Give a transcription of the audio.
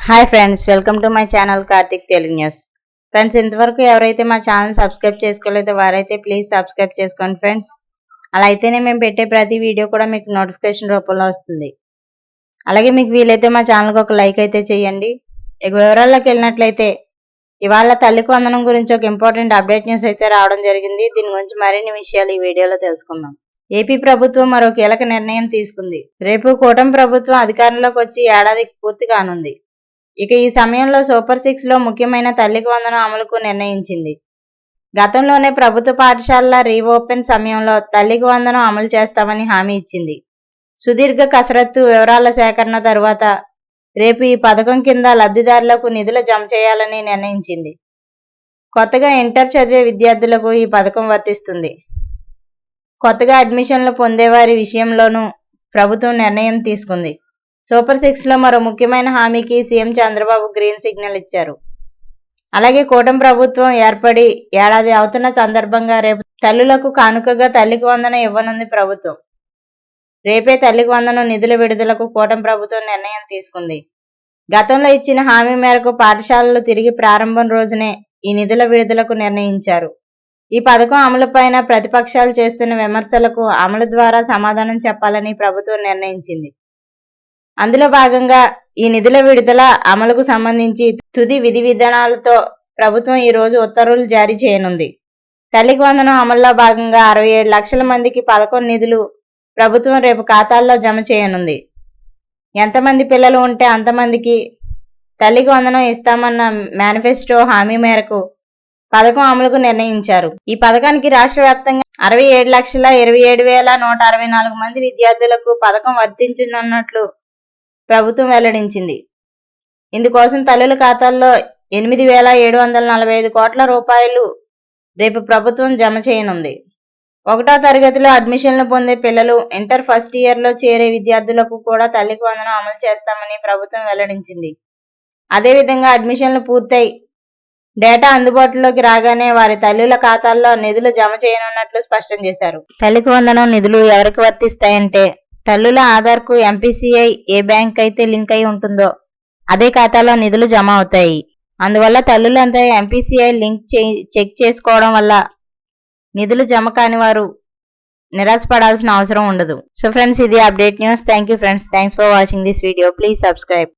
Hi friends, welcome to my channel Karthik Telugu news. Friends, ఇంతవరకు ఎవరైతే మా ఛానల్ సబ్స్క్రైబ్ చేసుకోలేదో వారైతే ప్లీజ్ సబ్స్క్రైబ్ చేసుకోండి ఫ్రెండ్స్. అలా అయితేనే మేము పెట్టే ప్రతి వీడియో కూడా మీకు నోటిఫికేషన్ రూపంలో వస్తుంది. అలాగే మీకు వీలైతే మా ఛానల్కి ఒక లైక్ అయితే చేయండి. ఇక వివరాల్లోకి వెళ్ళినట్లయితే ఇవాళ తల్లికి వందనం గురించి ఒక ఇంపార్టెంట్ అప్డేట్ న్యూస్ అయితే రావడం జరిగింది. దీని గురించి మరిన్ని విషయాలు ఈ వీడియోలో తెలుసుకుందాం. ఏపీ ప్రభుత్వం మరో కీలక నిర్ణయం తీసుకుంది. రేపు కూటమి ప్రభుత్వం అధికారంలోకి వచ్చి ఏడాదికి పూర్తి కానుంది. ఇక ఈ సమయంలో సూపర్ 6 లో ముఖ్యమైన తల్లికి వందనం అమలుకు నిర్ణయించింది. గతంలోనే ప్రభుత్వ పాఠశాలల రీఓపెన్ సమయంలో తల్లికి వందనం అమలు చేస్తామని హామీ ఇచ్చింది. సుదీర్ఘ కసరత్తు, వివరాల సేకరణ తరువాత రేపు ఈ పథకం కింద లబ్ధిదారులకు నిధులు జమ చేయాలని నిర్ణయించింది. కొత్తగా ఇంటర్ చదివే విద్యార్థులకు ఈ పథకం వర్తిస్తుంది. కొత్తగా అడ్మిషన్లు పొందేవారి విషయంలోనూ ప్రభుత్వం నిర్ణయం తీసుకుంది. సూపర్ 6 లో మరో ముఖ్యమైన హామీకి సీఎం చంద్రబాబు గ్రీన్ సిగ్నల్ ఇచ్చారు. అలాగే కూటమి ప్రభుత్వం ఏర్పడి ఏడాది అవుతున్న సందర్భంగా రేపు తల్లులకు కానుకగా తల్లికి వందనం ఇవ్వనుంది ప్రభుత్వం. రేపే తల్లికి వందనం నిధుల విడుదలకు కూటమి ప్రభుత్వం నిర్ణయం తీసుకుంది. గతంలో ఇచ్చిన హామీ మేరకు పాఠశాలలు తిరిగి ప్రారంభం రోజునే ఈ నిధుల విడుదలకు నిర్ణయించారు. ఈ పథకం అమలుపైన ప్రతిపక్షాలు చేస్తున్న విమర్శలకు అమలు ద్వారా సమాధానం చెప్పాలని ప్రభుత్వం నిర్ణయించింది. అందులో భాగంగా ఈ నిధుల విడుదల అమలుకు సంబంధించి తుది విధి విధానాలతో ప్రభుత్వం ఈ రోజు ఉత్తర్వులు జారీ చేయనుంది. తల్లికి వందనం అమల్లో భాగంగా 67 లక్షల మందికి పథకం నిధులు ప్రభుత్వం రేపు ఖాతాల్లో జమ చేయనుంది. ఎంతమంది పిల్లలు ఉంటే అంతమందికి తల్లికి వందనం ఇస్తామన్న మేనిఫెస్టో హామీ మేరకు పథకం అమలుకు నిర్ణయించారు. ఈ పథకానికి రాష్ట్ర వ్యాప్తంగా 67,27,164 మంది విద్యార్థులకు పథకం వర్తించనున్నట్లు ప్రభుత్వం వెల్లడించింది. ఇందుకోసం తల్లుల ఖాతాల్లో 8,745 కోట్ల రూపాయలు రేపు ప్రభుత్వం జమ చేయనుంది. 1వ తరగతిలో అడ్మిషన్లు పొందే పిల్లలు, ఇంటర్ ఫస్ట్ ఇయర్లో చేరే విద్యార్థులకు కూడా తల్లికి వందనం అమలు చేస్తామని ప్రభుత్వం వెల్లడించింది. అదేవిధంగా అడ్మిషన్లు పూర్తయి డేటా అందుబాటులోకి రాగానే వారి తల్లుల ఖాతాల్లో నిధులు జమ చేయనున్నట్లు స్పష్టం చేశారు. తల్లికి వందనం నిధులు ఎవరికి వర్తిస్తాయంటే తల్లుల ఆధార్కు ఎంపీసీఐ ఏ బ్యాంక్ అయితే లింక్ అయి ఉంటుందో అదే ఖాతాలో నిధులు జమ అవుతాయి. అందువల్ల తల్లులంతా ఎంపీసీఐ లింక్ చెక్ చేసుకోవడం వల్ల నిధులు జమ కాని వారు నిరాశపడాల్సిన అవసరం ఉండదు. సో ఫ్రెండ్స్, ఇది update news. Thank you friends. Thanks for watching this video. Please subscribe.